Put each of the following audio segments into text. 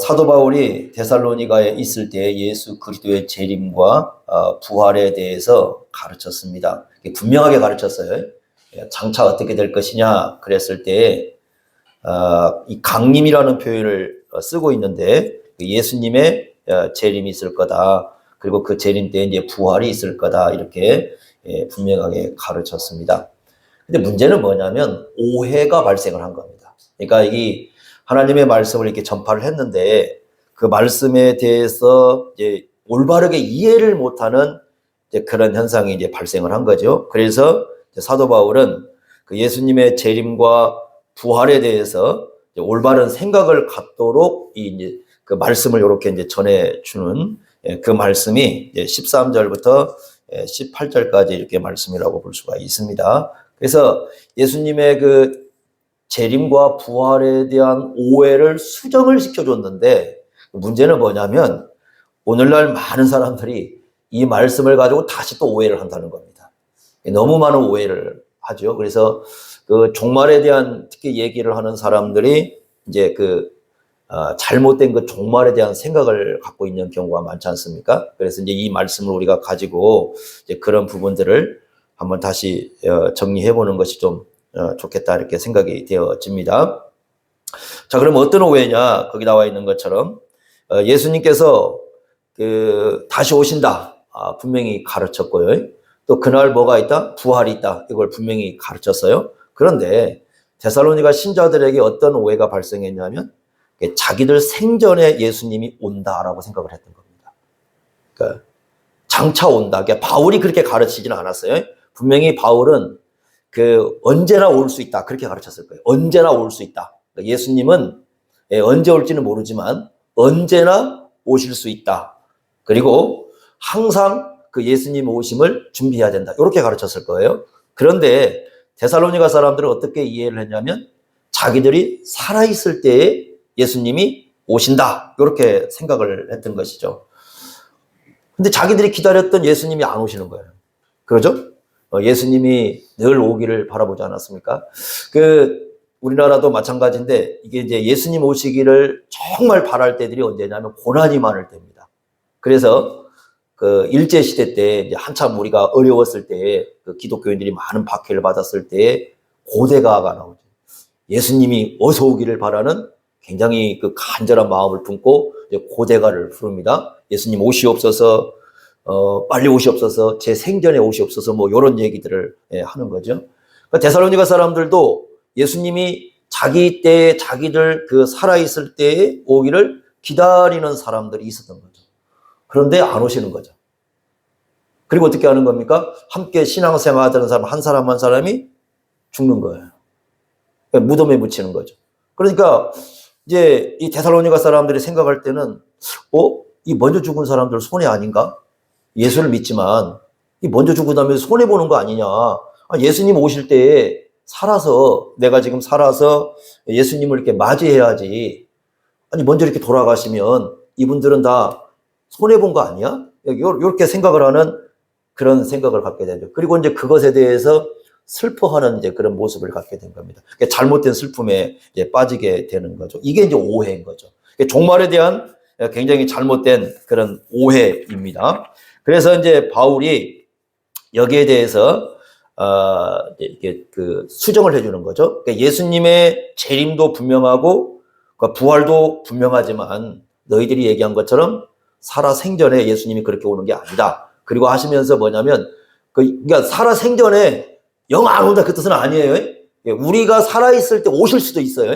사도 바울이 데살로니가에 있을 때 예수 그리스도의 재림과 부활에 대해서 가르쳤습니다. 분명하게 가르쳤어요. 장차 어떻게 될 것이냐 그랬을 때 이 강림이라는 표현을 쓰고 있는데 예수님의 재림이 있을 거다. 그리고 그 재림 때에 이제 부활이 있을 거다. 이렇게 분명하게 가르쳤습니다. 근데 문제는 뭐냐면 오해가 발생을 한 겁니다. 그러니까 이 하나님의 말씀을 이렇게 전파를 했는데 그 말씀에 대해서 이제 올바르게 이해를 못하는 이제 그런 현상이 이제 발생을 한 거죠. 그래서 사도 바울은 그 예수님의 재림과 부활에 대해서 올바른 생각을 갖도록 이제 그 말씀을 이렇게 이제 전해주는 그 말씀이 이제 13절부터 18절까지 이렇게 말씀이라고 볼 수가 있습니다. 그래서 예수님의 그 재림과 부활에 대한 오해를 수정을 시켜줬는데 문제는 뭐냐면 오늘날 많은 사람들이 이 말씀을 가지고 다시 또 오해를 한다는 겁니다. 너무 많은 오해를 하죠. 그래서 그 종말에 대한 특히 얘기를 하는 사람들이 이제 잘못된 그 종말에 대한 생각을 갖고 있는 경우가 많지 않습니까? 그래서 이제 이 말씀을 우리가 가지고 이제 그런 부분들을 한번 다시 정리해 보는 것이 좀 좋겠다 이렇게 생각이 되어집니다. 자, 그럼 어떤 오해냐? 거기 나와 있는 것처럼 예수님께서 다시 오신다. 분명히 가르쳤고요. 또 그날 뭐가 있다? 부활이 있다. 이걸 분명히 가르쳤어요. 그런데 데살로니가 신자들에게 어떤 오해가 발생했냐면 자기들 생전에 예수님이 온다라고 생각을 했던 겁니다. 그러니까 장차 온다. 그러니까 바울이 그렇게 가르치지는 않았어요. 분명히 바울은 언제나 올 수 있다. 그렇게 가르쳤을 거예요. 언제나 올 수 있다. 그러니까 예수님은 언제 올지는 모르지만 언제나 오실 수 있다. 그리고 항상 그 예수님 오심을 준비해야 된다. 이렇게 가르쳤을 거예요. 그런데 데살로니가 사람들은 어떻게 이해를 했냐면 자기들이 살아있을 때에 예수님이 오신다. 이렇게 생각을 했던 것이죠. 근데 자기들이 기다렸던 예수님이 안 오시는 거예요. 그러죠? 예수님이 늘 오기를 바라보지 않았습니까? 우리나라도 마찬가지인데 이게 이제 예수님 오시기를 정말 바랄 때들이 언제냐면 고난이 많을 때입니다. 그래서 일제시대 때 이제 한참 우리가 어려웠을 때 기독교인들이 많은 박해를 받았을 때 고대가가 나오죠. 예수님이 어서 오기를 바라는 굉장히 간절한 마음을 품고 고대가를 부릅니다. 예수님 오시옵소서, 빨리 오시옵소서, 제 생전에 오시옵소서, 뭐 이런 얘기들을 하는 거죠. 그러니까 데살로니가 사람들도 예수님이 자기 때에 자기들 살아있을 때에 오기를 기다리는 사람들이 있었던 거죠. 그런데 안 오시는 거죠. 그리고 어떻게 하는 겁니까? 함께 신앙생활 하던 사람 한 사람 한 사람이 죽는 거예요. 무덤에 묻히는 거죠. 그러니까 이제 이 데살로니가 사람들이 생각할 때는 이 먼저 죽은 사람들 손해 아닌가? 예수를 믿지만 이 먼저 죽고 나면 손해 보는 거 아니냐? 예수님 오실 때에 내가 지금 살아서 예수님을 이렇게 맞이해야지. 아니 먼저 이렇게 돌아가시면 이분들은 다 손해 본 거 아니야? 이렇게 생각을 하는 그런 생각을 갖게 되죠. 그리고 이제 그것에 대해서 슬퍼하는 이제 그런 모습을 갖게 된 겁니다. 잘못된 슬픔에 이제 빠지게 되는 거죠. 이게 이제 오해인 거죠. 종말에 대한 굉장히 잘못된 그런 오해입니다. 그래서 이제 바울이 여기에 대해서 이렇게 수정을 해주는 거죠. 예수님의 재림도 분명하고 부활도 분명하지만 너희들이 얘기한 것처럼 살아 생전에 예수님이 그렇게 오는 게 아니다. 그리고 하시면서 뭐냐면 그러니까 살아 생전에 영 안 온다 그 뜻은 아니에요. 우리가 살아있을 때 오실 수도 있어요.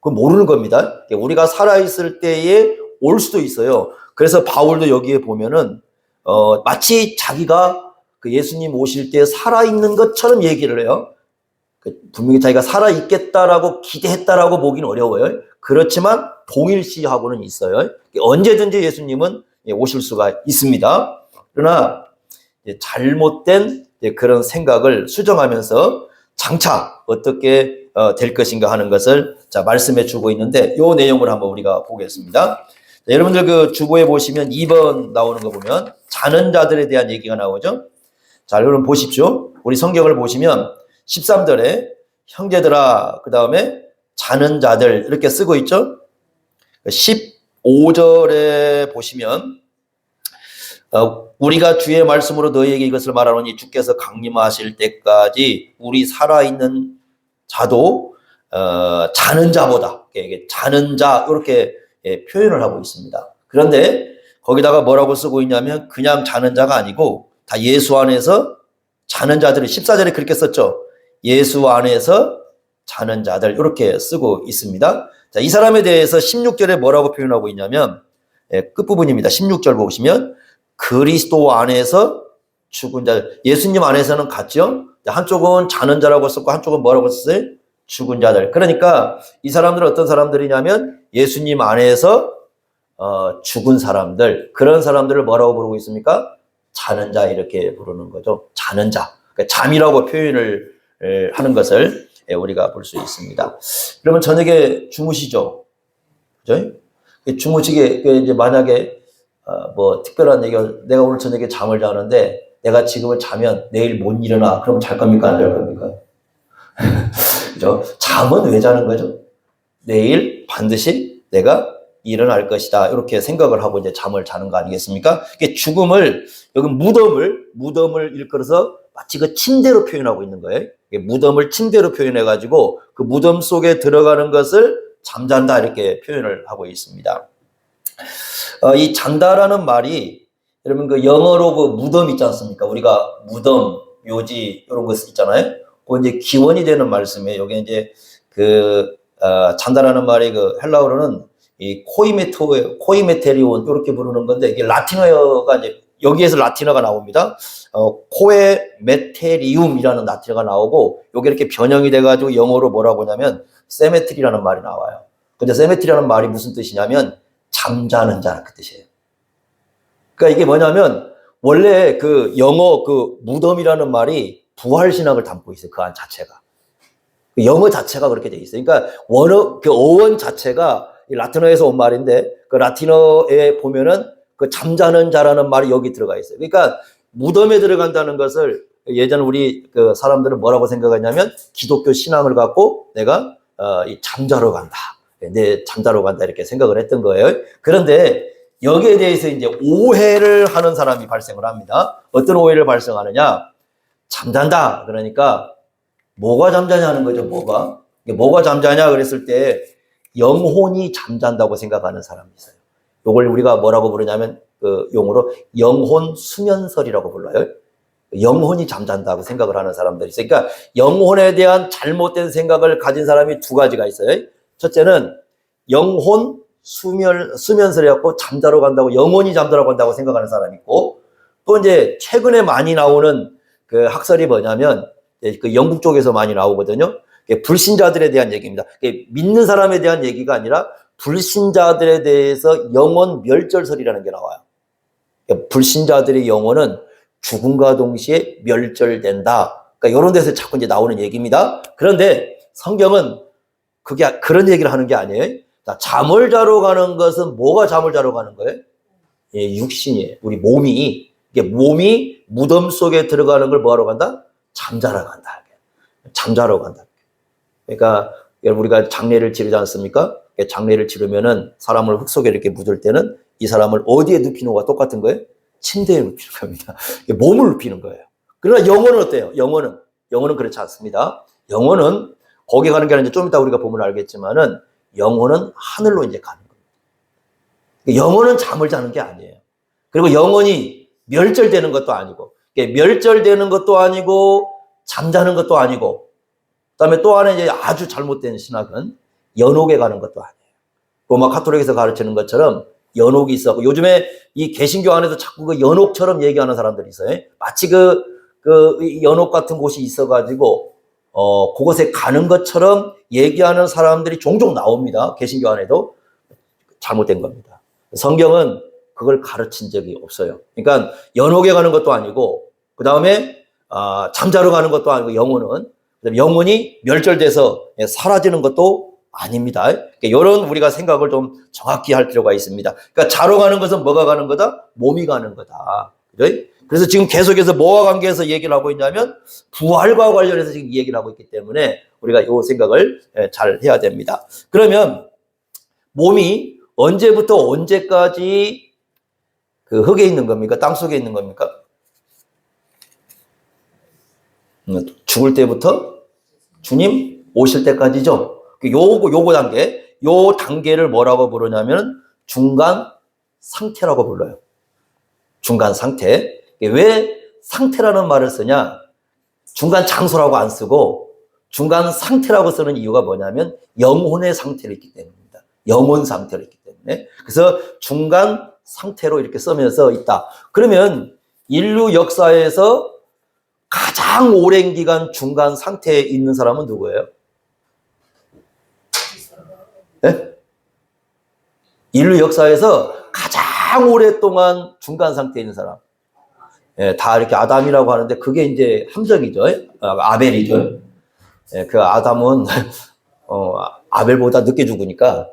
그건 모르는 겁니다. 우리가 살아있을 때에 올 수도 있어요. 그래서 바울도 여기에 보면은 마치 자기가 예수님 오실 때 살아있는 것처럼 얘기를 해요. 분명히 자기가 살아있겠다라고 기대했다라고 보기는 어려워요. 그렇지만 동일시하고는 있어요. 언제든지 예수님은 오실 수가 있습니다. 그러나 잘못된 그런 생각을 수정하면서 장차 어떻게 될 것인가 하는 것을 말씀해 주고 있는데 이 내용을 한번 우리가 보겠습니다. 여러분들 주보에 보시면 2번 나오는 거 보면 자는 자들에 대한 얘기가 나오죠. 자, 여러분 보십시오. 우리 성경을 보시면 13절에 형제들아, 그 다음에 자는 자들 이렇게 쓰고 있죠. 15절에 보시면 우리가 주의 말씀으로 너희에게 이것을 말하노니 주께서 강림하실 때까지 우리 살아있는 자도 자는 자보다 자는 자 이렇게 표현을 하고 있습니다. 그런데 거기다가 뭐라고 쓰고 있냐면 그냥 자는 자가 아니고 다 예수 안에서 자는 자들이 14절에 그렇게 썼죠. 예수 안에서 자는 자들 이렇게 쓰고 있습니다. 자, 이 사람에 대해서 16절에 뭐라고 표현하고 있냐면 끝부분입니다. 16절 보시면 그리스도 안에서 죽은 자들. 예수님 안에서는 같죠. 한쪽은 자는 자라고 썼고 한쪽은 뭐라고 썼어요? 죽은 자들. 그러니까 이 사람들은 어떤 사람들이냐면 예수님 안에서 죽은 사람들, 그런 사람들을 뭐라고 부르고 있습니까? 자는 자 이렇게 부르는 거죠. 자는 자. 그러니까 잠이라고 표현을 하는 것을 우리가 볼 수 있습니다. 그러면 저녁에 주무시죠? 그죠? 주무시게 이제 만약에 뭐 특별한 얘기가 내가 오늘 저녁에 잠을 자는데 내가 지금을 자면 내일 못 일어나. 그럼 잘 겁니까? 안 잘 겁니까? 그죠? 잠은 왜 자는 거죠? 내일 반드시 내가 일어날 것이다. 이렇게 생각을 하고 이제 잠을 자는 거 아니겠습니까? 죽음을, 여기 무덤을 일컬어서 마치 그 침대로 표현하고 있는 거예요. 무덤을 침대로 표현해가지고 그 무덤 속에 들어가는 것을 잠잔다 이렇게 표현을 하고 있습니다. 이 잔다라는 말이 여러분 그 영어로 그 무덤 있지 않습니까? 우리가 무덤, 묘지 이런 거 있잖아요. 그 이제 기원이 되는 말씀이에요. 여기 이제 잔다라는 말이 그 헬라어로는 이 코이메테리온 이렇게 부르는 건데 이게 라틴어가 이제 여기에서 라틴어가 나옵니다. 코에메테리움이라는 라틴어가 나오고 요게 이렇게 변형이 돼가지고 영어로 뭐라고 하냐면 세메트리라는 말이 나와요. 근데 세메트리라는 말이 무슨 뜻이냐면 잠자는 자는 그 뜻이에요. 그러니까 이게 뭐냐면 원래 그 영어 그 무덤이라는 말이 부활 신학을 담고 있어요. 그 안 자체가. 영어 자체가 그렇게 돼 있어요. 그러니까 그 어원 자체가 라틴어에서 온 말인데 그 라틴어에 보면은 그 잠자는 자라는 말이 여기 들어가 있어요. 그러니까 무덤에 들어간다는 것을 예전 우리 그 사람들은 뭐라고 생각하냐면 기독교 신앙을 갖고 내가 잠자러 간다. 내 잠자러 간다 이렇게 생각을 했던 거예요. 그런데 여기에 대해서 이제 오해를 하는 사람이 발생을 합니다. 어떤 오해를 발생하느냐? 잠잔다. 그러니까 뭐가 잠자냐는 거죠. 뭐가 잠자냐 그랬을 때 영혼이 잠잔다고 생각하는 사람이 있어요. 이걸 우리가 뭐라고 부르냐면 그 용어로 영혼 수면설이라고 불러요. 영혼이 잠잔다고 생각을 하는 사람들이 있어요. 그러니까 영혼에 대한 잘못된 생각을 가진 사람이 두 가지가 있어요. 첫째는 영혼 수면설이었고 잠자러 간다고 영혼이 잠자러 간다고 생각하는 사람이 있고 또 이제 최근에 많이 나오는 그 학설이 뭐냐면 그 영국 쪽에서 많이 나오거든요. 불신자들에 대한 얘기입니다. 믿는 사람에 대한 얘기가 아니라 불신자들에 대해서 영혼 멸절설이라는 게 나와요. 불신자들의 영혼은 죽음과 동시에 멸절된다. 그러니까 이런 데서 자꾸 이제 나오는 얘기입니다. 그런데 성경은 그게 그런 얘기를 하는 게 아니에요. 자, 잠을 자러 가는 것은 뭐가 잠을 자러 가는 거예요? 육신이에요. 우리 몸이. 이게 몸이 무덤 속에 들어가는 걸 뭐하러 간다? 잠자러 간다. 잠자러 간다. 그러니까 우리가 장례를 치르지 않습니까? 장례를 치르면은 사람을 흙 속에 이렇게 묻을 때는 이 사람을 어디에 눕히는 거와 똑같은 거예요? 침대에 눕히는 겁니다. 몸을 눕히는 거예요. 그러나 영혼은 어때요? 영혼은 그렇지 않습니다. 영혼은 거기 가는 게 아니라 좀 이따 우리가 보면 알겠지만은 영혼은 하늘로 이제 가는 겁니다. 영혼은 잠을 자는 게 아니에요. 그리고 영혼이 멸절되는 것도 아니고, 멸절되는 것도 아니고, 잠자는 것도 아니고, 그 다음에 또 하나 이제 아주 잘못된 신학은 연옥에 가는 것도 아니에요. 로마 카톨릭에서 가르치는 것처럼 연옥이 있었고, 요즘에 이 개신교 안에도 자꾸 그 연옥처럼 얘기하는 사람들이 있어요. 마치 그 연옥 같은 곳이 있어가지고, 그곳에 가는 것처럼 얘기하는 사람들이 종종 나옵니다. 개신교 안에도. 잘못된 겁니다. 성경은 그걸 가르친 적이 없어요. 그러니까 연옥에 가는 것도 아니고, 그 다음에 잠자러 가는 것도 아니고 영혼이 멸절돼서 사라지는 것도 아닙니다. 이런 우리가 생각을 좀 정확히 할 필요가 있습니다. 그러니까 자러 가는 것은 뭐가 가는 거다? 몸이 가는 거다. 그래서 지금 계속해서 뭐와 관계해서 얘기를 하고 있냐면 부활과 관련해서 지금 얘기를 하고 있기 때문에 우리가 이 생각을 잘 해야 됩니다. 그러면 몸이 언제부터 언제까지 그 흙에 있는 겁니까? 땅 속에 있는 겁니까? 죽을 때부터 주님 오실 때까지죠. 요거 단계, 요 단계를 뭐라고 부르냐면 중간 상태라고 불러요. 중간 상태. 왜 상태라는 말을 쓰냐? 중간 장소라고 안 쓰고 중간 상태라고 쓰는 이유가 뭐냐면 영혼의 상태를 있기 때문입니다. 영혼 상태를 있기 때문에. 그래서 중간 상태로 이렇게 쓰면서 있다. 그러면 인류 역사에서 가장 오랜 기간 중간 상태에 있는 사람은 누구예요? 네? 인류 역사에서 가장 오랫동안 중간 상태에 있는 사람. 예, 다 이렇게 아담이라고 하는데 그게 이제 함정이죠. 아벨이죠. 예, 그 아담은 아벨보다 늦게 죽으니까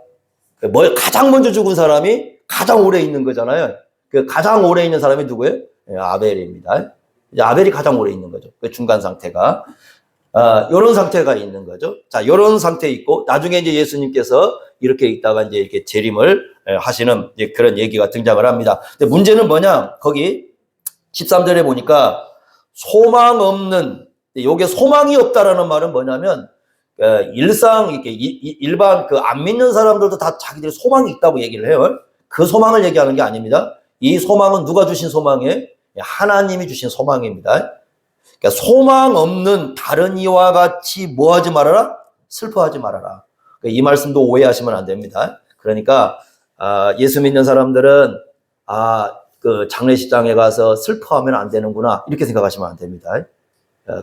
가장 먼저 죽은 사람이 가장 오래 있는 거잖아요. 그 가장 오래 있는 사람이 누구예요? 예, 아벨입니다. 이제 아벨이 가장 오래 있는 거죠. 그 중간 상태가. 요런 상태가 있는 거죠. 자, 요런 상태에 있고, 나중에 이제 예수님께서 이렇게 있다가 이제 이렇게 재림을 하시는 이제 그런 얘기가 등장을 합니다. 근데 문제는 뭐냐? 거기 13절에 보니까 소망 없는, 요게 소망이 없다라는 말은 뭐냐면, 일상, 이렇게 일반 그 안 믿는 사람들도 다 자기들이 소망이 있다고 얘기를 해요. 그 소망을 얘기하는 게 아닙니다. 이 소망은 누가 주신 소망이에요? 하나님이 주신 소망입니다. 그러니까 소망 없는 다른 이와 같이 뭐 하지 말아라? 슬퍼하지 말아라. 이 말씀도 오해하시면 안 됩니다. 그러니까 예수 믿는 사람들은 그 장례식장에 가서 슬퍼하면 안 되는구나 이렇게 생각하시면 안 됩니다.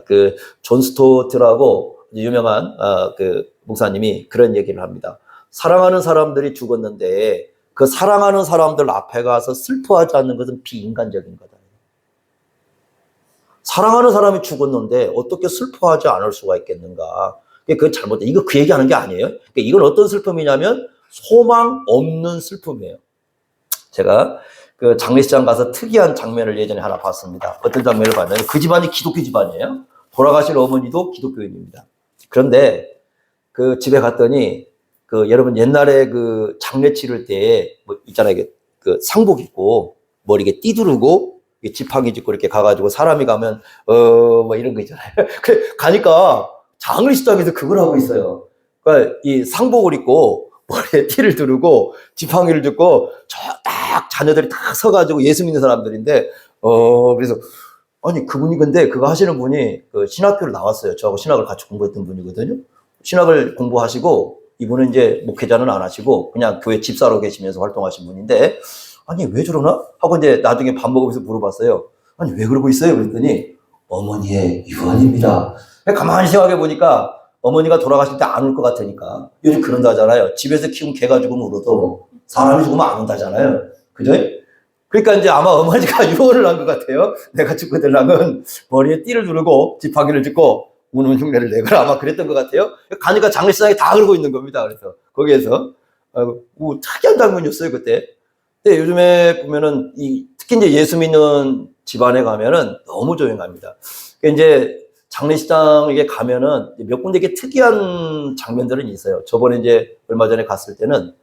그 존 스토트라고 유명한 그 목사님이 그런 얘기를 합니다. 사랑하는 사람들이 죽었는데 그 사랑하는 사람들 앞에 가서 슬퍼하지 않는 것은 비인간적인 거다. 사랑하는 사람이 죽었는데 어떻게 슬퍼하지 않을 수가 있겠는가. 그건 잘못돼. 이거 그 얘기하는 게 아니에요. 이건 어떤 슬픔이냐면 소망 없는 슬픔이에요. 제가 그 장례식장 가서 특이한 장면을 예전에 하나 봤습니다. 어떤 장면을 봤냐면 그 집안이 기독교 집안이에요. 돌아가신 어머니도 기독교인입니다. 그런데 그 집에 갔더니 그 여러분 옛날에 그 장례 치를 때 뭐 있잖아요. 그 상복 입고 머리에 띠 두르고 지팡이 짚고 이렇게 가가지고 사람이 가면 뭐 이런 거 있잖아요. 가니까 장례식장에서 그걸 하고 있어요. 그러니까 이 상복을 입고 머리에 띠를 두르고 지팡이를 짚고 딱 자녀들이 다 서가지고 예수 믿는 사람들인데 그래서 아니 그분이 근데 그거 하시는 분이 그 신학교를 나왔어요. 저하고 신학을 같이 공부했던 분이거든요. 신학을 공부하시고 이분은 이제 목회자는 안 하시고 그냥 교회 집사로 계시면서 활동하신 분인데 아니 왜 저러나? 하고 이제 나중에 밥 먹으면서 물어봤어요. 아니 왜 그러고 있어요? 그랬더니 어머니의 유언입니다. 가만히 생각해 보니까 어머니가 돌아가실 때 안 울 것 같으니까 요즘 그런다잖아요. 집에서 키운 개가 죽으면 울어도 사람이 죽으면 안 운다잖아요. 그죠? 그러니까 이제 아마 어머니가 유언을 한 것 같아요. 내가 죽고 되려면 머리에 띠를 두르고 지팡이를 짚고 우는 흉내를 내거라 아마 그랬던 것 같아요. 가니까 장례식장에 다 그러고 있는 겁니다. 그래서 거기에서 특이한 장면이었어요 그때. 근데 요즘에 보면은 특히 이제 예수 믿는 집안에 가면은 너무 조용합니다. 그러니까 이제 장례식장에 가면은 몇 군데 이렇게 특이한 장면들은 있어요. 저번에 이제 얼마 전에 갔을 때는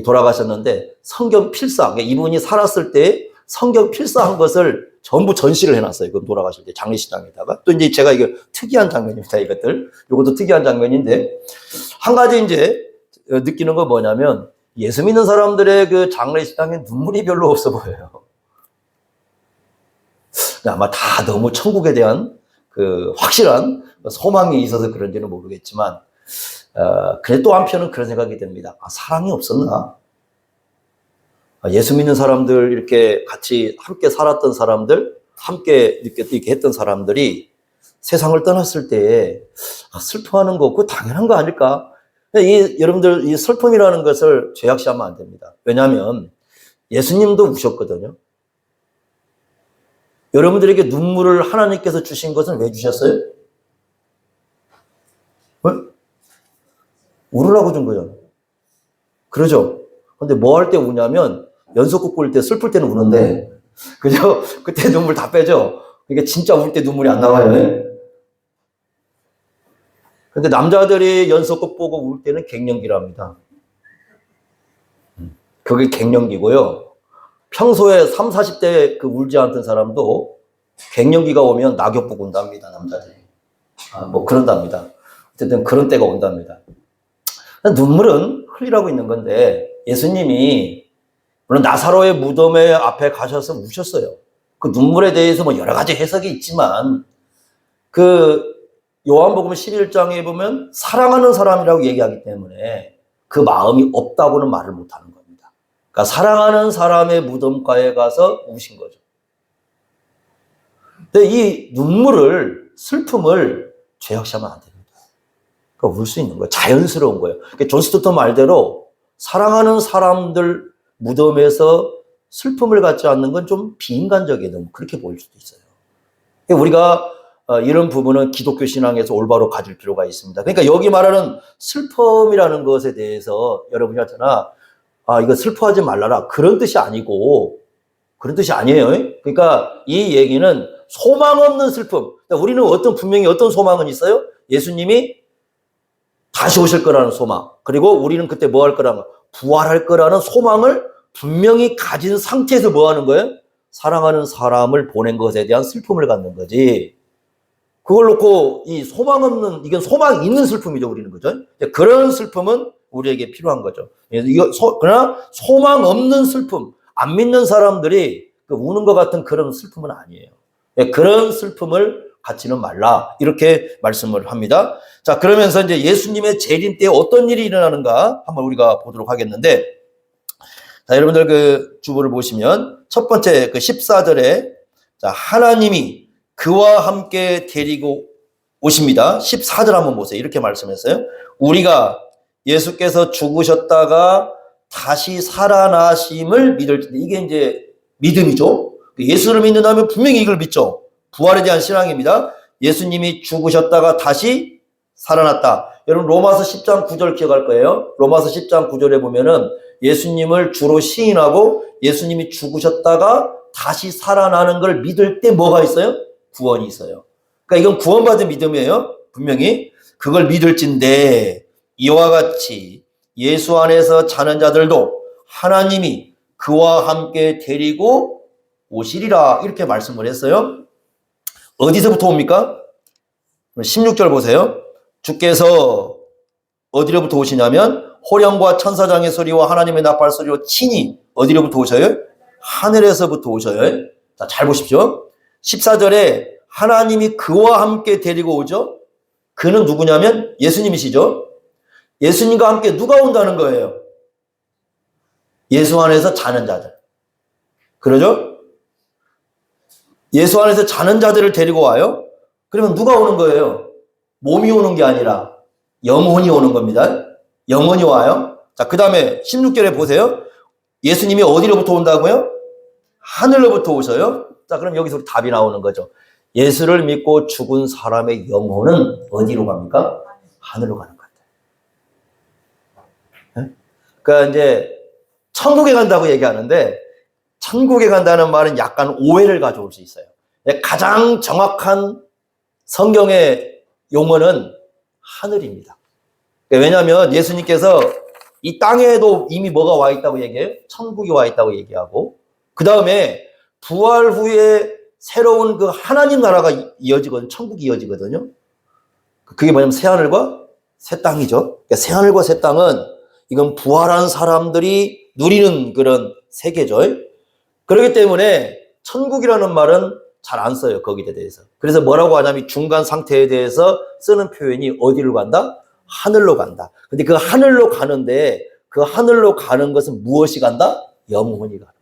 돌아가셨는데 성경 필사, 그러니까 이분이 살았을 때 성경 필사한 것을 전부 전시를 해놨어요. 그 돌아가실 때 장례식장에다가. 또 이제 제가 이거 특이한 장면입니다. 이것도 특이한 장면인데 한 가지 이제 느끼는 거 뭐냐면 예수 믿는 사람들의 그 장례식장에 눈물이 별로 없어 보여요. 아마 다 너무 천국에 대한 그 확실한 소망이 있어서 그런지는 모르겠지만, 그래 또 한편은 그런 생각이 듭니다. 사랑이 없었나? 예수 믿는 사람들, 이렇게 같이 함께 살았던 사람들, 함께 이렇게 했던 사람들이 세상을 떠났을 때 슬퍼하는 거, 그거 당연한 거 아닐까? 여러분들, 이 슬픔이라는 것을 죄악시하면 안 됩니다. 왜냐하면 예수님도 우셨거든요. 여러분들에게 눈물을 하나님께서 주신 것은 왜 주셨어요? 울으라고 준 거잖아요. 그러죠? 근데 뭐 할 때 우냐면, 연속극 볼 때 슬플 때는 우는데, 그죠? 그때 눈물 다 빼죠? 그러니까 진짜 울 때 눈물이 안 나와요. 근데 남자들이 연속극 보고 울 때는 갱년기랍니다. 그게 갱년기고요. 평소에 30, 40대 그 울지 않던 사람도 갱년기가 오면 낙엽 보고 온답니다, 남자들이. 뭐 그런답니다. 어쨌든 그런 때가 온답니다. 눈물은 흘리라고 있는 건데, 예수님이 물론 나사로의 무덤에 앞에 가셔서 우셨어요. 그 눈물에 대해서 뭐 여러 가지 해석이 있지만, 그 요한복음 11장에 보면 사랑하는 사람이라고 얘기하기 때문에 그 마음이 없다고는 말을 못하는 겁니다. 그러니까 사랑하는 사람의 무덤가에 가서 우신 거죠. 근데 이 눈물을, 슬픔을 죄악시하면 안 됩니다. 그러니까 울 수 있는 거예요. 자연스러운 거예요. 그러니까 존 스토터 말대로 사랑하는 사람들 무덤에서 슬픔을 갖지 않는 건 좀 비인간적이에요. 너무 그렇게 보일 수도 있어요. 우리가 이런 부분은 기독교 신앙에서 올바로 가질 필요가 있습니다. 그러니까 여기 말하는 슬픔이라는 것에 대해서 여러분이 하잖아. 이거 슬퍼하지 말라라. 그런 뜻이 아니고, 그런 뜻이 아니에요. 그러니까 이 얘기는 소망 없는 슬픔. 그러니까 우리는 분명히 어떤 소망은 있어요? 예수님이 다시 오실 거라는 소망. 그리고 우리는 그때 뭐 할 거라는, 부활할 거라는 소망을 분명히 가진 상태에서 뭐 하는 거예요? 사랑하는 사람을 보낸 것에 대한 슬픔을 갖는 거지. 그걸 놓고 이 소망 없는, 이건 소망 있는 슬픔이죠, 우리는. 그죠? 그런 슬픔은 우리에게 필요한 거죠. 그러나 소망 없는 슬픔, 안 믿는 사람들이 우는 것 같은 그런 슬픔은 아니에요. 그런 슬픔을 갖지는 말라. 이렇게 말씀을 합니다. 자, 그러면서 이제 예수님의 재림 때 어떤 일이 일어나는가 한번 우리가 보도록 하겠는데, 자, 여러분들 그 주보를 보시면 첫 번째 그 14절에 자, 하나님이 그와 함께 데리고 오십니다. 14절 한번 보세요. 이렇게 말씀했어요. 우리가 예수께서 죽으셨다가 다시 살아나심을 믿을 때, 이게 이제 믿음이죠. 예수를 믿는다면 분명히 이걸 믿죠. 부활에 대한 신앙입니다. 예수님이 죽으셨다가 다시 살아났다. 여러분 로마서 10장 9절 기억할 거예요. 로마서 10장 9절에 보면은 예수님을 주로 시인하고 예수님이 죽으셨다가 다시 살아나는 걸 믿을 때 뭐가 있어요? 구원이 있어요. 그러니까 이건 구원받은 믿음이에요. 분명히. 그걸 믿을진데 이와 같이 예수 안에서 자는 자들도 하나님이 그와 함께 데리고 오시리라. 이렇게 말씀을 했어요. 어디서부터 옵니까? 16절 보세요. 주께서 어디로부터 오시냐면 호령과 천사장의 소리와 하나님의 나팔 소리로 친히 어디로부터 오셔요? 하늘에서부터 오셔요. 자, 잘 보십시오. 14절에 하나님이 그와 함께 데리고 오죠. 그는 누구냐면 예수님이시죠. 예수님과 함께 누가 온다는 거예요? 예수 안에서 자는 자들. 그러죠? 예수 안에서 자는 자들을 데리고 와요. 그러면 누가 오는 거예요? 몸이 오는 게 아니라 영혼이 오는 겁니다. 영혼이 와요. 자, 그 다음에 16절에 보세요. 예수님이 어디로부터 온다고요? 하늘로부터 오셔요. 자, 그럼 여기서 답이 나오는 거죠. 예수를 믿고 죽은 사람의 영혼은 어디로 갑니까? 하늘로 가는 것 같아요. 그러니까 이제 천국에 간다고 얘기하는데 천국에 간다는 말은 약간 오해를 가져올 수 있어요. 가장 정확한 성경의 용어는 하늘입니다. 왜냐하면 예수님께서 이 땅에도 이미 뭐가 와 있다고 얘기해요? 천국이 와 있다고 얘기하고, 그 다음에 부활 후에 새로운 그 하나님 나라가 이어지거든요. 천국이 이어지거든요. 그게 뭐냐면 새하늘과 새 땅이죠. 그러니까 새하늘과 새 땅은 이건 부활한 사람들이 누리는 그런 세계죠. 그렇기 때문에 천국이라는 말은 잘 안 써요. 거기에 대해서. 그래서 뭐라고 하냐면 중간 상태에 대해서 쓰는 표현이 어디로 간다? 하늘로 간다. 근데 그 하늘로 가는데 그 하늘로 가는 것은 무엇이 간다? 영혼이 가는 거예요.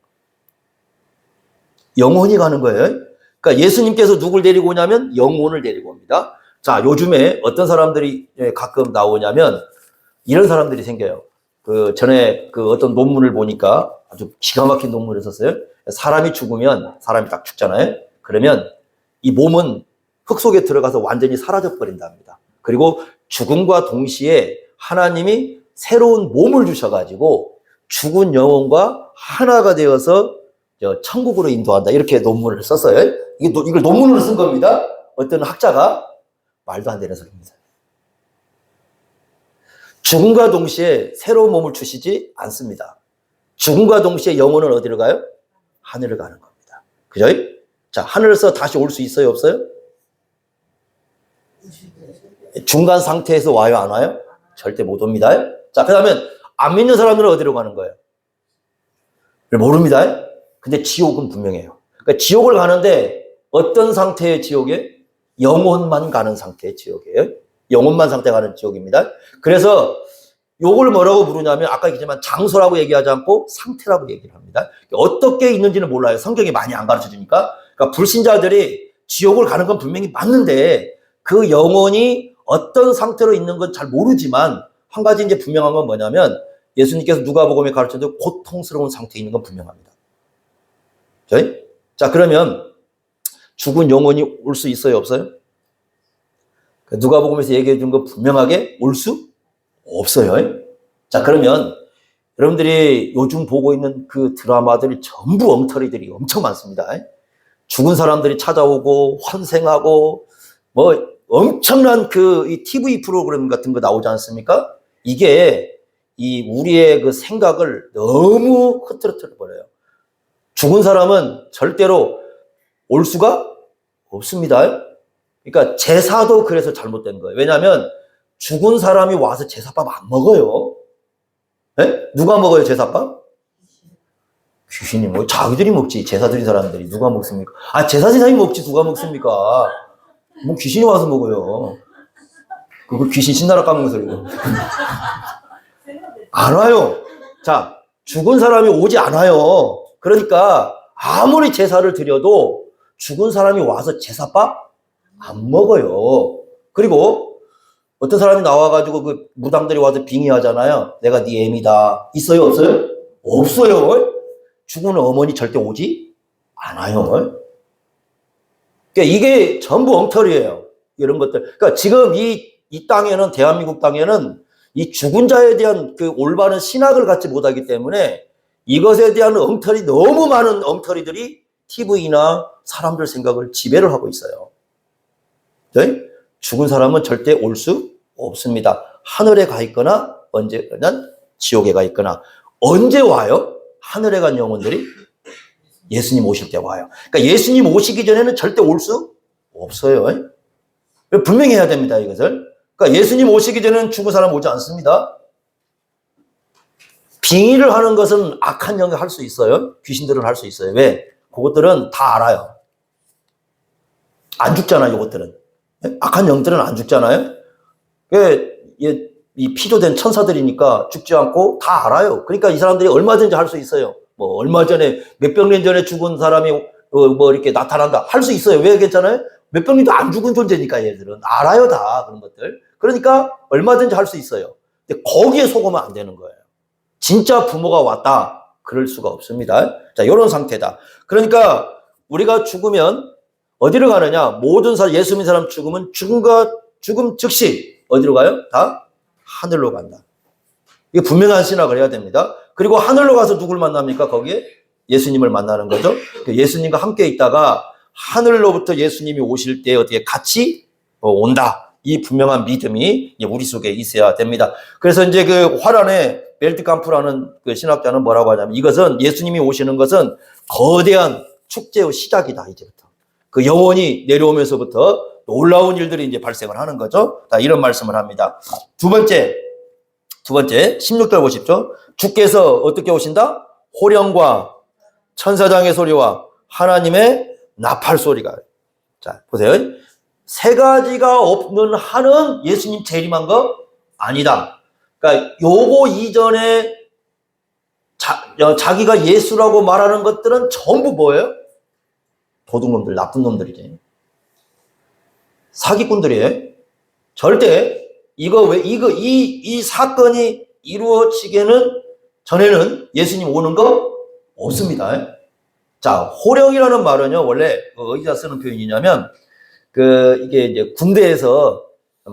영혼이 가는 거예요. 그러니까 예수님께서 누굴 데리고 오냐면 영혼을 데리고 옵니다. 자, 요즘에 어떤 사람들이 가끔 나오냐면 이런 사람들이 생겨요. 그 전에 그 어떤 논문을 보니까 아주 기가 막힌 논문을 썼어요. 사람이 죽으면 사람이 딱 죽잖아요. 그러면 이 몸은 흙 속에 들어가서 완전히 사라져 버린답니다. 그리고 죽음과 동시에 하나님이 새로운 몸을 주셔가지고 죽은 영혼과 하나가 되어서 천국으로 인도한다. 이렇게 논문을 썼어요. 이걸 논문으로 쓴 겁니다. 어떤 학자가. 말도 안 되는 소리입니다. 죽음과 동시에 새로운 몸을 주시지 않습니다. 죽음과 동시에 영혼은 어디로 가요? 하늘을 가는 겁니다. 그죠? 자, 하늘에서 다시 올 수 있어요, 없어요? 중간 상태에서 와요, 안 와요? 절대 못 옵니다. 자, 그 다음에 안 믿는 사람들은 어디로 가는 거예요? 모릅니다. 근데 지옥은 분명해요. 그러니까 지옥을 가는데 어떤 상태의 지옥에? 영혼만 가는 상태의 지옥이에요. 영혼만 상태 가는 지옥입니다. 그래서 요걸 뭐라고 부르냐면 아까 얘기했지만 장소라고 얘기하지 않고 상태라고 얘기를 합니다. 어떻게 있는지는 몰라요. 성경이 많이 안 가르쳐 주니까. 그러니까 불신자들이 지옥을 가는 건 분명히 맞는데 그 영혼이 어떤 상태로 있는 건 잘 모르지만 한 가지 이제 분명한 건 뭐냐면 예수님께서 누가복음에 가르쳐도 고통스러운 상태에 있는 건 분명합니다. 자, 그러면 죽은 영혼이 올 수 있어요, 없어요? 누가복음에서 얘기해 준 거 분명하게 올 수 없어요. 자, 그러면 여러분들이 요즘 보고 있는 그 드라마들이 전부 엉터리들이 엄청 많습니다. 죽은 사람들이 찾아오고 환생하고 뭐 엄청난 이 TV 프로그램 같은 거 나오지 않습니까? 이게 우리의 그 생각을 너무 흐트러뜨려 버려요. 죽은 사람은 절대로 올 수가 없습니다. 그러니까 제사도 그래서 잘못된 거예요. 왜냐하면 죽은 사람이 와서 제사밥 안 먹어요. 네? 누가 먹어요, 제사밥? 귀신이 뭐 자기들이 먹지. 제사 드린 사람들이 누가 먹습니까? 아, 제사지사님이 먹지 누가 먹습니까? 뭐 귀신이 와서 먹어요. 그거 귀신 신나라 까먹는 소리고. 안 와요. 자, 죽은 사람이 오지 않아요. 그러니까 아무리 제사를 드려도 죽은 사람이 와서 제사밥 안 먹어요. 그리고 어떤 사람이 나와가지고 그 무당들이 와서 빙의하잖아요. 내가 네 애미다. 있어요, 없어요? 없어요. 죽은 어머니 절대 오지 않아요. 그러니까 이게 전부 엉터리예요. 이런 것들. 그러니까 지금 이 땅에는, 대한민국 땅에는 이 죽은 자에 대한 그 올바른 신학을 갖지 못하기 때문에 이것에 대한 너무 많은 엉터리들이 TV나 사람들 생각을 지배를 하고 있어요. 네? 죽은 사람은 절대 올 수 없습니다. 하늘에 가 있거나 언제는 지옥에 가 있거나. 언제 와요? 하늘에 간 영혼들이 예수님 오실 때 와요. 그러니까 예수님 오시기 전에는 절대 올 수 없어요. 분명히 해야 됩니다, 이것을. 그러니까 예수님 오시기 전에는 죽은 사람 오지 않습니다. 빙의를 하는 것은 악한 영이 할 수 있어요. 귀신들은 할 수 있어요. 왜? 그것들은 다 알아요. 안 죽잖아요, 이것들은. 악한 영들은 안 죽잖아요. 이 피조된 천사들이니까 죽지 않고 다 알아요. 그러니까 이 사람들이 얼마든지 할 수 있어요. 뭐 얼마 전에 몇백 년 전에 죽은 사람이 뭐 이렇게 나타난다 할 수 있어요. 왜 괜찮아요? 몇백 년도 안 죽은 존재니까 얘들은 알아요, 다 그런 것들. 그러니까 얼마든지 할 수 있어요. 근데 거기에 속으면 안 되는 거예요. 진짜 부모가 왔다 그럴 수가 없습니다. 자, 이런 상태다. 그러니까 우리가 죽으면 어디로 가느냐? 모든 예수 믿는 사람 죽으면 죽음 즉시 어디로 가요? 다 하늘로 간다. 이게 분명한 신학을 해야 됩니다. 그리고 하늘로 가서 누굴 만납니까? 거기에 예수님을 만나는 거죠. 예수님과 함께 있다가 하늘로부터 예수님이 오실 때 어떻게 같이 온다. 이 분명한 믿음이 우리 속에 있어야 됩니다. 그래서 이제 그 화란의 벨트캄프라는 그 신학자는 뭐라고 하냐면 이것은 예수님이 오시는 것은 거대한 축제의 시작이다, 이제부터. 그 영혼이 내려오면서부터 놀라운 일들이 이제 발생을 하는 거죠. 자, 이런 말씀을 합니다. 두 번째, 16절 보십시오. 주께서 어떻게 오신다? 호령과 천사장의 소리와 하나님의 나팔 소리가. 자, 보세요. 세 가지가 없는 한은 예수님 재림한 거 아니다. 그러니까 요거 이전에 자기가 예수라고 말하는 것들은 전부 뭐예요? 도둑놈들, 나쁜 놈들이지. 사기꾼들이에요. 절대 이 사건이 이루어지기에는 전에는 예수님 오는 거 없습니다. 자, 호령이라는 말은요, 원래 어디다 쓰는 표현이냐면, 이게 이제 군대에서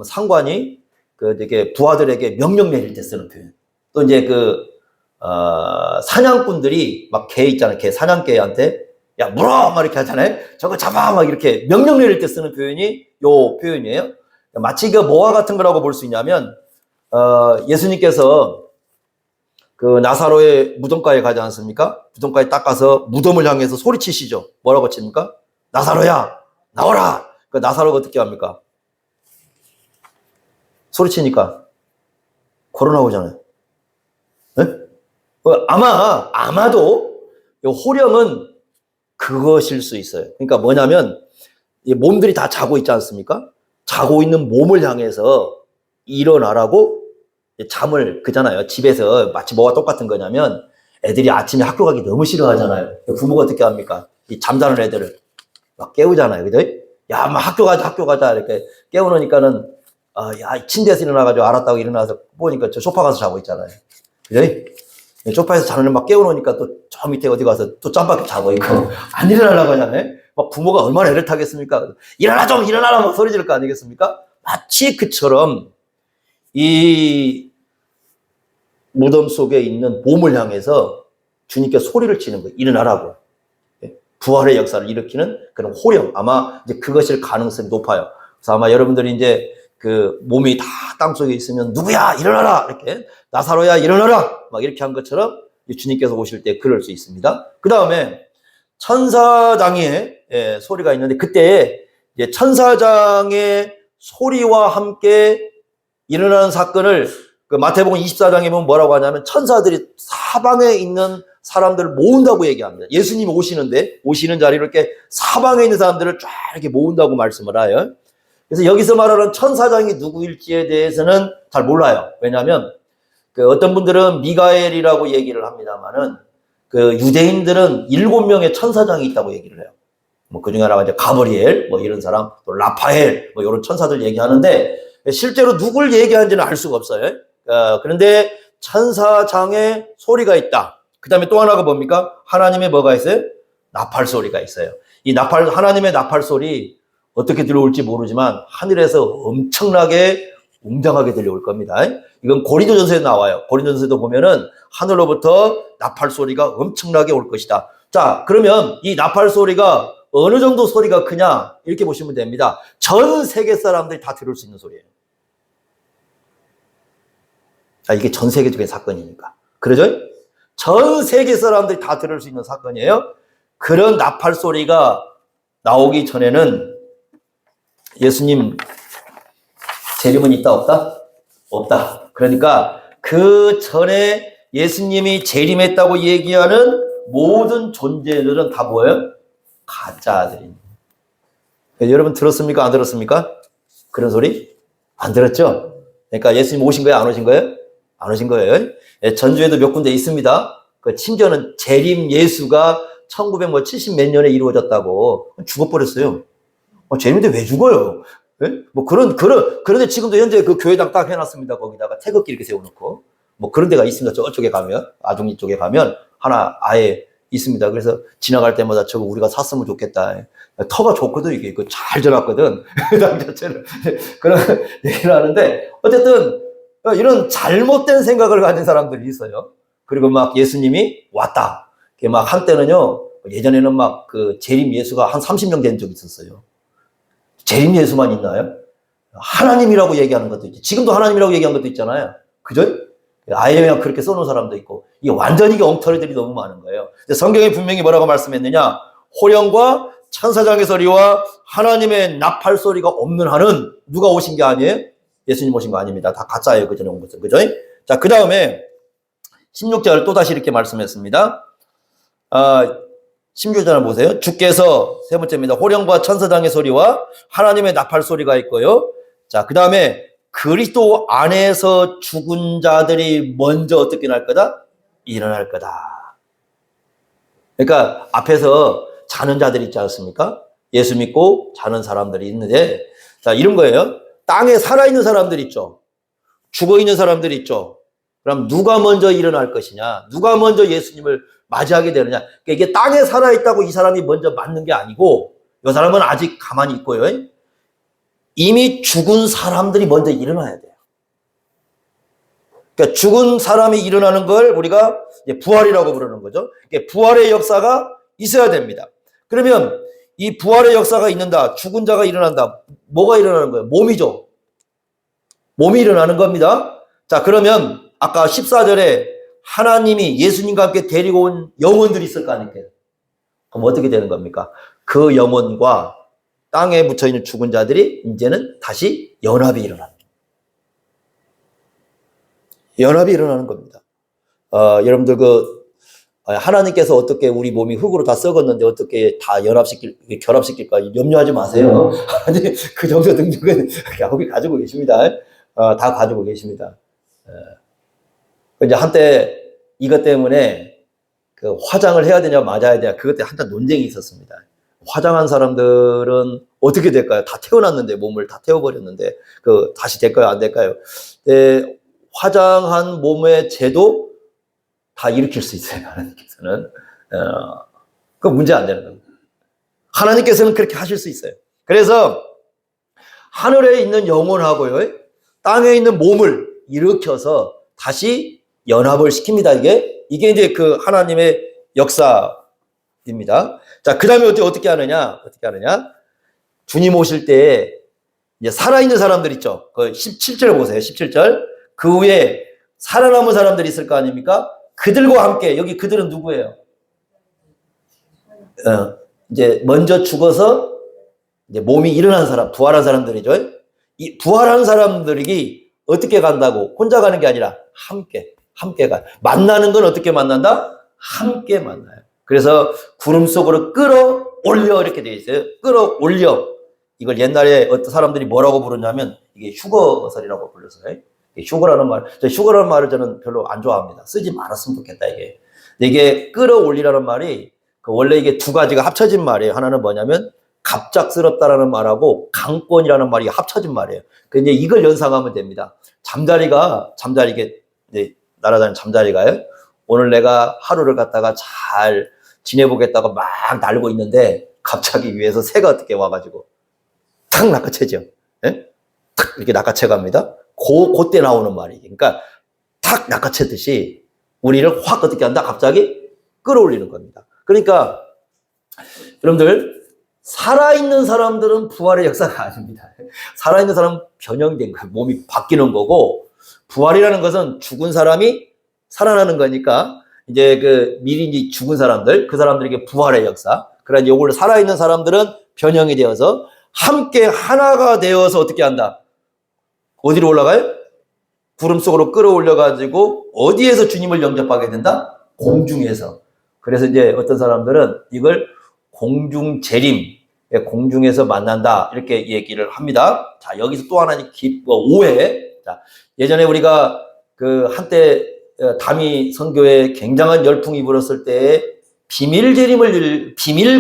상관이 이렇게 부하들에게 명령 내릴 때 쓰는 표현. 또 이제 사냥꾼들이 막 개 있잖아요. 개, 사냥개한테 야, 물어! 막 이렇게 하잖아요. 저거 잡아! 막 이렇게 명령 내릴 때 쓰는 표현이 요 표현이에요. 마치 그 뭐와 같은 거라고 볼 수 있냐면, 예수님께서 그 나사로의 무덤가에 가지 않습니까? 무덤가에 딱 가서 무덤을 향해서 소리치시죠. 뭐라고 칩니까? 나사로야! 나오라! 그 나사로가 어떻게 합니까? 소리치니까 코로나 오잖아요. 네? 아마도 요 호령은 그것일 수 있어요. 그러니까 뭐냐면, 이 몸들이 다 자고 있지 않습니까? 자고 있는 몸을 향해서 일어나라고 잠을 그잖아요. 집에서 마치 뭐가 똑같은 거냐면, 애들이 아침에 학교 가기 너무 싫어하잖아요. 부모가 어떻게 합니까? 이 잠자는 애들을 막 깨우잖아요. 그죠? 야, 막 학교 가자. 이렇게 깨우놓으니까는, 야, 침대에서 일어나가지고 알았다고 일어나서 보니까 저 소파 가서 자고 있잖아요. 그죠? 소파에서 자는 애 막 깨워놓으니까 또 저 밑에 어디 가서 또 짬바퀴 자고 있고, 안 일어나려고 하잖아요. 막 부모가 얼마나 애를 타겠습니까? 일어나라! 막 소리 지를 거 아니겠습니까? 마치 그처럼 이 무덤 속에 있는 몸을 향해서 주님께 소리를 치는 거예요. 일어나라고. 부활의 역사를 일으키는 그런 호령. 아마 이제 그것일 가능성이 높아요. 그래서 아마 여러분들이 이제 그 몸이 다 땅속에 있으면 누구야 일어나라 이렇게 나사로야 일어나라 막 이렇게 한 것처럼 주님께서 오실 때 그럴 수 있습니다. 그 다음에 천사장의 소리가 있는데 그때 이제 천사장의 소리와 함께 일어나는 사건을 그 마태복음 24장에 보면 뭐라고 하냐면 천사들이 사방에 있는 사람들을 모은다고 얘기합니다. 예수님이 오시는 자리를 이렇게 사방에 있는 사람들을 쫙 이렇게 모은다고 말씀을 해요. 그래서 여기서 말하는 천사장이 누구일지에 대해서는 잘 몰라요. 왜냐하면 그 어떤 분들은 미가엘이라고 얘기를 합니다만은 그 유대인들은 7명의 천사장이 있다고 얘기를 해요. 뭐 그중에 하나가 이제 가브리엘 뭐 이런 사람, 또 라파엘 뭐 이런 천사들 얘기하는데 실제로 누굴 얘기하는지는 알 수가 없어요. 그런데 천사장에 소리가 있다. 그 다음에 또 하나가 뭡니까? 하나님의 뭐가 있어요? 나팔 소리가 있어요. 이 하나님의 나팔 소리 어떻게 들려올지 모르지만 하늘에서 엄청나게 웅장하게 들려올 겁니다. 이건 고린도전서에 나와요. 고린도전서에도 보면은 하늘로부터 나팔 소리가 엄청나게 올 것이다. 자, 그러면 이 나팔 소리가 어느 정도 소리가 크냐? 이렇게 보시면 됩니다. 전 세계 사람들이 다 들을 수 있는 소리예요. 이게 전 세계적인 사건이니까. 그러죠? 전 세계 사람들이 다 들을 수 있는 사건이에요. 그런 나팔 소리가 나오기 전에는 예수님 재림은 있다 없다? 없다. 그러니까 그 전에 예수님이 재림했다고 얘기하는 모든 존재들은 다 뭐예요? 가짜들입니다. 여러분 들었습니까? 안 들었습니까? 그런 소리? 안 들었죠? 그러니까 예수님 오신 거예요? 안 오신 거예요? 안 오신 거예요. 전주에도 몇 군데 있습니다. 그 심지어는 재림 예수가 1970 몇 년에 이루어졌다고 죽어버렸어요. 재림인데 왜 죽어요? 그런데 지금도 현재 그 교회당 딱 해놨습니다. 거기다가 태극기 이렇게 세워놓고. 뭐 그런 데가 있습니다. 저쪽에 가면, 아중리 쪽에 가면 하나 아예 있습니다. 그래서 지나갈 때마다 저거 우리가 샀으면 좋겠다. 터가 좋거든, 이게. 잘 들어갔거든. 당 자체는. 그런 얘기를 하는데, 어쨌든, 이런 잘못된 생각을 가진 사람들이 있어요. 그리고 막 예수님이 왔다. 막 한때는요, 예전에는 막 그 재림 예수가 한 30명 된 적이 있었어요. 재림 예수만 있나요? 하나님이라고 얘기하는 것도 있지. 지금도 하나님이라고 얘기하는 것도 있잖아요. 그죠? 아예 그냥 그렇게 써놓은 사람도 있고. 이게 완전히 엉터리들이 너무 많은 거예요. 성경에 분명히 뭐라고 말씀했느냐? 호령과 천사장의 소리와 하나님의 나팔 소리가 없는 한은 누가 오신 게 아니에요? 예수님 오신 거 아닙니다. 다 가짜예요. 그 전에 온 것은. 그죠? 자, 그 다음에 16절 또 다시 이렇게 말씀했습니다. 16절을 보세요. 주께서 세 번째입니다. 호령과 천사장의 소리와 하나님의 나팔 소리가 있고요. 자, 그 다음에 그리스도 안에서 죽은 자들이 먼저 어떻게 날 거다? 일어날 거다. 그러니까 앞에서 자는 자들이 있지 않습니까? 예수 믿고 자는 사람들이 있는데, 자, 이런 거예요. 땅에 살아있는 사람들 있죠. 죽어있는 사람들 있죠. 그럼 누가 먼저 일어날 것이냐? 누가 먼저 예수님을 맞이하게 되느냐? 그러니까 이게 땅에 살아있다고 이 사람이 먼저 맞는 게 아니고, 이 사람은 아직 가만히 있고요. 이미 죽은 사람들이 먼저 일어나야 돼요. 그러니까 죽은 사람이 일어나는 걸 우리가 이제 부활이라고 부르는 거죠. 부활의 역사가 있어야 됩니다. 그러면 이 부활의 역사가 있는다. 죽은 자가 일어난다. 뭐가 일어나는 거예요? 몸이죠. 몸이 일어나는 겁니다. 자, 그러면 아까 14절에 하나님이 예수님과 함께 데리고 온 영혼들이 있을 거 아닙니까? 그럼 어떻게 되는 겁니까? 그 영혼과 땅에 묻혀있는 죽은 자들이 이제는 다시 연합이 일어납니다. 연합이 일어나는 겁니다. 여러분들 하나님께서 어떻게 우리 몸이 흙으로 다 썩었는데 어떻게 다 결합시킬까 염려하지 마세요. 하나님 그 정도 능력은 야곱이 가지고 계십니다. 다 가지고 계십니다. 이제 한때 이것 때문에 그 화장을 해야 되냐 맞아야 되냐 그것 때문에 한때 논쟁이 있었습니다. 화장한 사람들은 어떻게 될까요? 다 태어났는데 몸을 다 태워버렸는데 다시 될까요? 안 될까요? 화장한 몸의 죄도 다 일으킬 수 있어요. 하나님께서는 그 문제 안 되는 겁니다. 하나님께서는 그렇게 하실 수 있어요. 그래서 하늘에 있는 영혼하고요, 땅에 있는 몸을 일으켜서 다시 연합을 시킵니다. 이게 이제 그 하나님의 역사입니다. 자, 그 다음에 어떻게 하느냐? 주님 오실 때 이제 살아있는 사람들 있죠. 그 17절 보세요. 17절. 그 후에 살아남은 사람들이 있을 거 아닙니까? 그들과 함께, 여기 그들은 누구예요? 이제 먼저 죽어서 이제 몸이 일어난 사람, 부활한 사람들이죠. 이 부활한 사람들이 어떻게 간다고? 혼자 가는 게 아니라 함께 가. 만나는 건 어떻게 만난다? 함께 만나요. 그래서 구름 속으로 끌어올려 이렇게 되어 있어요. 끌어올려. 이걸 옛날에 어떤 사람들이 뭐라고 부르냐면 이게 휴거설이라고 불렀어요. 휴거라는 말을 저는 별로 안 좋아합니다. 쓰지 말았으면 좋겠다, 이게. 근데 이게 끌어올리라는 말이 원래 이게 두 가지가 합쳐진 말이에요. 하나는 뭐냐면 갑작스럽다라는 말하고 강권이라는 말이 합쳐진 말이에요. 근데 이걸 연상하면 됩니다. 잠자리게 날아다니는 잠자리가요. 오늘 내가 하루를 갖다가 잘 지내보겠다고 막 날고 있는데 갑자기 위에서 새가 어떻게 와가지고 탁 낚아채죠. 예? 탁 이렇게 낚아채갑니다. 그때 나오는 말이. 그러니까 탁 낚아채듯이 우리를 확 어떻게 한다? 갑자기 끌어올리는 겁니다. 그러니까 여러분들 살아있는 사람들은 부활의 역사가 아닙니다. 살아있는 사람은 변형된 거예요. 몸이 바뀌는 거고 부활이라는 것은 죽은 사람이 살아나는 거니까 이제 미리 이제 죽은 사람들, 그 사람들에게 부활의 역사. 그러나 이걸 살아있는 사람들은 변형이 되어서 함께 하나가 되어서 어떻게 한다? 어디로 올라가요? 구름 속으로 끌어올려가지고 어디에서 주님을 영접하게 된다? 공중에서. 그래서 이제 어떤 사람들은 이걸 공중재림, 공중에서 만난다 이렇게 얘기를 합니다. 자, 여기서 또 하나 오해. 자, 예전에 우리가 한때 다미 선교에 굉장한 열풍이 불었을 때 비밀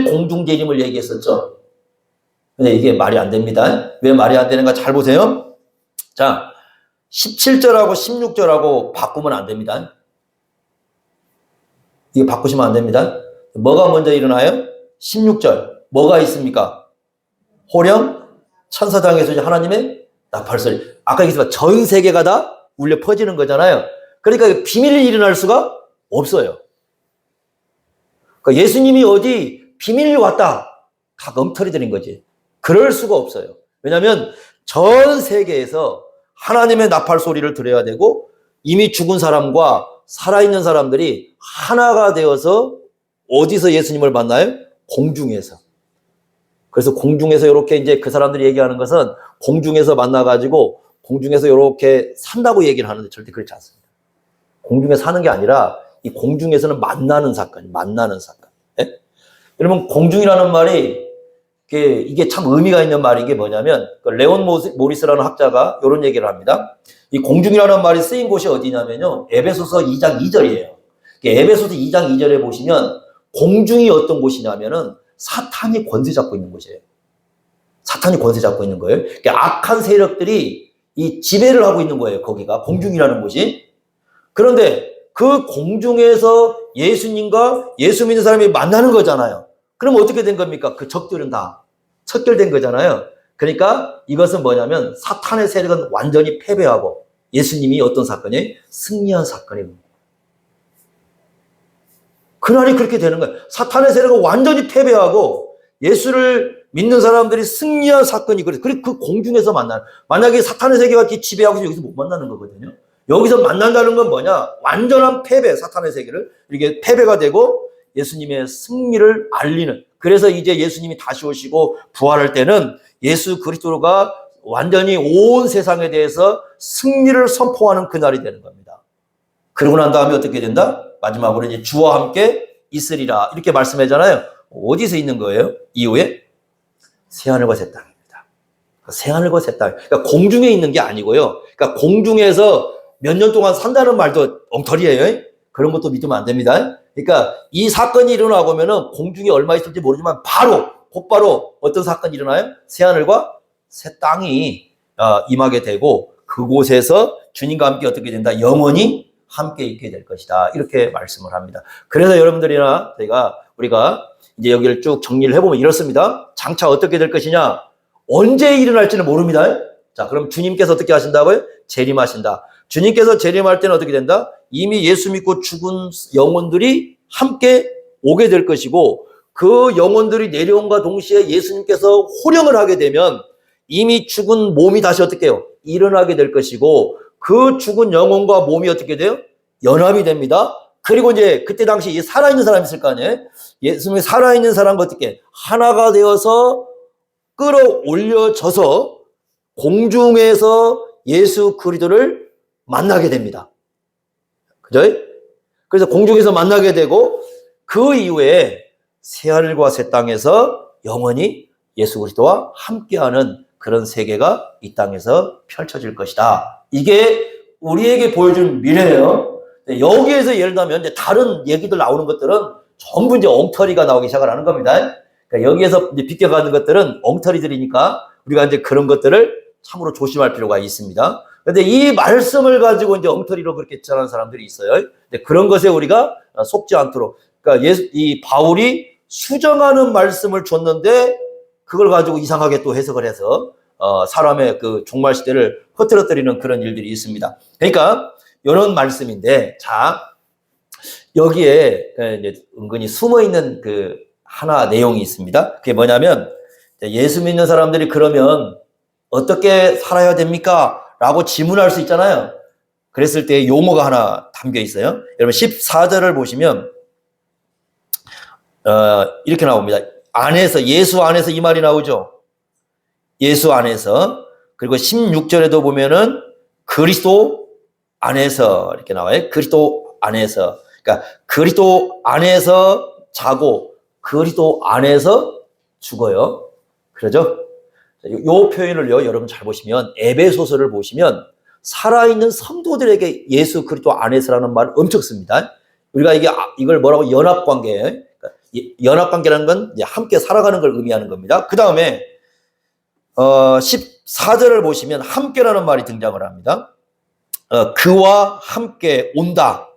공중재림을 얘기했었죠. 근데 이게 말이 안 됩니다. 왜 말이 안 되는가 잘 보세요. 자, 17절하고 16절하고 바꾸면 안 됩니다. 이거 바꾸시면 안 됩니다. 뭐가 먼저 일어나요? 16절. 뭐가 있습니까? 호령, 천사장에서 이제 하나님의 나팔소리. 아까 얘기했지만 전 세계가 다 울려 퍼지는 거잖아요. 그러니까 비밀이 일어날 수가 없어요. 그러니까 예수님이 어디 비밀이 왔다. 다 엉터리 들인 거지. 그럴 수가 없어요. 왜냐하면 전 세계에서 하나님의 나팔 소리를 들어야 되고 이미 죽은 사람과 살아있는 사람들이 하나가 되어서 어디서 예수님을 만나요? 공중에서. 그래서 공중에서 이렇게 이제 그 사람들이 얘기하는 것은 공중에서 만나가지고 공중에서 이렇게 산다고 얘기를 하는데 절대 그렇지 않습니다. 공중에 사는 게 아니라 이 공중에서는 만나는 사건. 예? 여러분, 공중이라는 말이 이게 참 의미가 있는 말인 게 뭐냐면 레온 모리스라는 학자가 이런 얘기를 합니다. 이 공중이라는 말이 쓰인 곳이 어디냐면요. 에베소서 2장 2절이에요. 에베소서 2장 2절에 보시면 공중이 어떤 곳이냐면은 사탄이 권세 잡고 있는 곳이에요. 사탄이 권세 잡고 있는 거예요. 악한 세력들이 이 지배를 하고 있는 거예요. 거기가 공중이라는 곳이. 그런데 그 공중에서 예수님과 예수 믿는 사람이 만나는 거잖아요. 그럼 어떻게 된 겁니까? 그 적들은 다 척결된 거잖아요. 그러니까 이것은 뭐냐면 사탄의 세력은 완전히 패배하고 예수님이 어떤 사건이에요? 승리한 사건입니다. 그날이 그렇게 되는 거예요. 사탄의 세력은 완전히 패배하고 예수를 믿는 사람들이 승리한 사건이 그래요. 그리고 그 공중에서 만나는, 만약에 사탄의 세계가 지배하고 있으면 여기서 못 만나는 거거든요. 여기서 만난다는 건 뭐냐? 완전한 패배, 사탄의 세계를 이렇게 패배가 되고 예수님의 승리를 알리는. 그래서 이제 예수님이 다시 오시고 부활할 때는 예수 그리스도가 완전히 온 세상에 대해서 승리를 선포하는 그날이 되는 겁니다. 그러고 난 다음에 어떻게 된다? 마지막으로 이제 주와 함께 있으리라 이렇게 말씀하잖아요. 어디서 있는 거예요? 이후에 새하늘과 새 땅입니다. 새하늘과 새 땅. 그러니까 공중에 있는 게 아니고요. 그러니까 공중에서 몇 년 동안 산다는 말도 엉터리예요. 그런 것도 믿으면 안 됩니다. 그러니까 이 사건이 일어나고 면은 공중에 얼마 있을지 모르지만 곧바로 어떤 사건이 일어나요? 새하늘과 새 땅이 임하게 되고 그곳에서 주님과 함께 어떻게 된다? 영원히 함께 있게 될 것이다. 이렇게 말씀을 합니다. 그래서 여러분들이나 우리가 이제 여기를 쭉 정리를 해보면 이렇습니다. 장차 어떻게 될 것이냐? 언제 일어날지는 모릅니다. 자, 그럼 주님께서 어떻게 하신다고요? 재림하신다. 주님께서 재림할 때는 어떻게 된다? 이미 예수 믿고 죽은 영혼들이 함께 오게 될 것이고 그 영혼들이 내려온과 동시에 예수님께서 호령을 하게 되면 이미 죽은 몸이 다시 어떻게 해요? 일어나게 될 것이고 그 죽은 영혼과 몸이 어떻게 돼요? 연합이 됩니다. 그리고 이제 그때 당시 살아있는 사람이 있을 거 아니에요? 예수님이 살아있는 사람과 어떻게 하나가 되어서 끌어올려져서 공중에서 예수 그리스도를 만나게 됩니다. 그죠? 그래서 공중에서 만나게 되고 그 이후에 새하늘과 새 땅에서 영원히 예수 그리스도와 함께하는 그런 세계가 이 땅에서 펼쳐질 것이다. 이게 우리에게 보여준 미래예요. 여기에서 예를 들면 이제 다른 얘기들 나오는 것들은 전부 이제 엉터리가 나오기 시작을 하는 겁니다. 그러니까 여기에서 이제 비껴가는 것들은 엉터리들이니까 우리가 이제 그런 것들을 참으로 조심할 필요가 있습니다. 근데 이 말씀을 가지고 이제 엉터리로 그렇게 전하는 사람들이 있어요. 근데 그런 것에 우리가 속지 않도록. 그러니까 이 바울이 수정하는 말씀을 줬는데 그걸 가지고 이상하게 또 해석을 해서 사람의 그 종말 시대를 흐트러뜨리는 그런 일들이 있습니다. 그러니까 이런 말씀인데, 자, 여기에 이제 은근히 숨어 있는 그 하나 내용이 있습니다. 그게 뭐냐면 예수 믿는 사람들이 그러면 어떻게 살아야 됩니까? 라고 질문할 수 있잖아요. 그랬을 때 용어가 하나 담겨 있어요. 여러분 14절을 보시면 이렇게 나옵니다. 안에서, 예수 안에서 이 말이 나오죠. 예수 안에서. 그리고 16절에도 보면은 그리스도 안에서 이렇게 나와요. 그리스도 안에서. 그러니까 그리스도 안에서 자고 그리스도 안에서 죽어요. 그러죠? 요 표현을요, 여러분 잘 보시면 에베소서를 보시면 살아있는 성도들에게 예수 그리스도 안에서라는 말을 엄청 씁니다. 우리가 이걸 뭐라고 연합관계예요. 그러니까 연합관계라는 건 이제 함께 살아가는 걸 의미하는 겁니다. 그 다음에 14절을 보시면 함께라는 말이 등장을 합니다. 그와 함께 온다.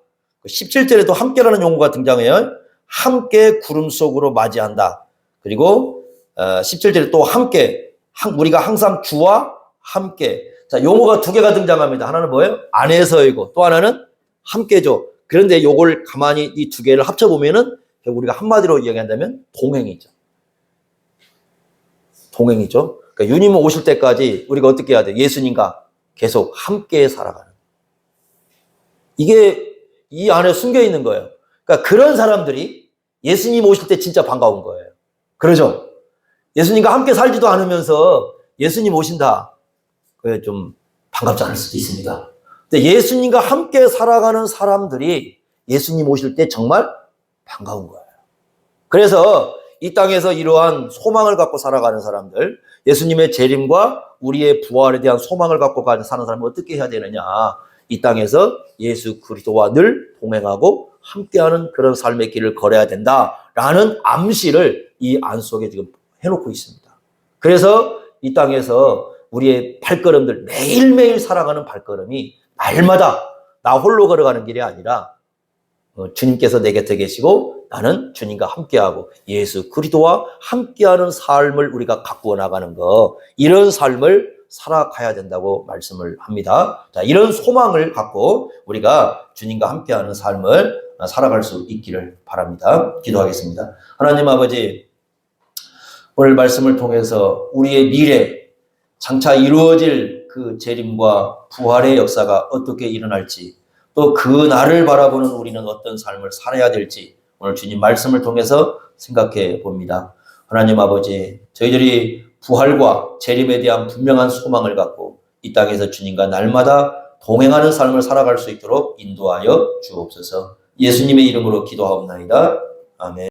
17절에도 함께라는 용어가 등장해요. 함께 구름 속으로 맞이한다. 그리고 17절에 또 함께, 우리가 항상 주와 함께. 자, 용어가 두 개가 등장합니다. 하나는 뭐예요? 안에서이고 또 하나는 함께죠. 그런데 요걸 가만히 이 두 개를 합쳐보면은 우리가 한마디로 이야기한다면 동행이죠. 동행이죠. 그러니까 유님 오실 때까지 우리가 어떻게 해야 돼요? 예수님과 계속 함께 살아가는. 이게 이 안에 숨겨 있는 거예요. 그러니까 그런 사람들이 예수님 오실 때 진짜 반가운 거예요. 그러죠? 예수님과 함께 살지도 않으면서 예수님 오신다. 그게 좀 반갑지 않을 수도 있습니다. 근데 예수님과 함께 살아가는 사람들이 예수님 오실 때 정말 반가운 거예요. 그래서 이 땅에서 이러한 소망을 갖고 살아가는 사람들, 예수님의 재림과 우리의 부활에 대한 소망을 갖고 사는 사람은 어떻게 해야 되느냐. 이 땅에서 예수 그리스도와 늘 동행하고 함께하는 그런 삶의 길을 걸어야 된다라는 암시를 이 안 속에 지금 해놓고 있습니다. 그래서 이 땅에서 우리의 발걸음들, 매일매일 살아가는 발걸음이 날마다 나 홀로 걸어가는 길이 아니라 주님께서 내 곁에 계시고 나는 주님과 함께하고 예수 그리스도와 함께하는 삶을 우리가 가꾸어 나가는 거, 이런 삶을 살아가야 된다고 말씀을 합니다. 자, 이런 소망을 갖고 우리가 주님과 함께하는 삶을 살아갈 수 있기를 바랍니다. 기도하겠습니다. 하나님 아버지, 오늘 말씀을 통해서 우리의 미래, 장차 이루어질 그 재림과 부활의 역사가 어떻게 일어날지, 또 그 날을 바라보는 우리는 어떤 삶을 살아야 될지 오늘 주님 말씀을 통해서 생각해 봅니다. 하나님 아버지, 저희들이 부활과 재림에 대한 분명한 소망을 갖고 이 땅에서 주님과 날마다 동행하는 삶을 살아갈 수 있도록 인도하여 주옵소서. 예수님의 이름으로 기도하옵나이다. 아멘.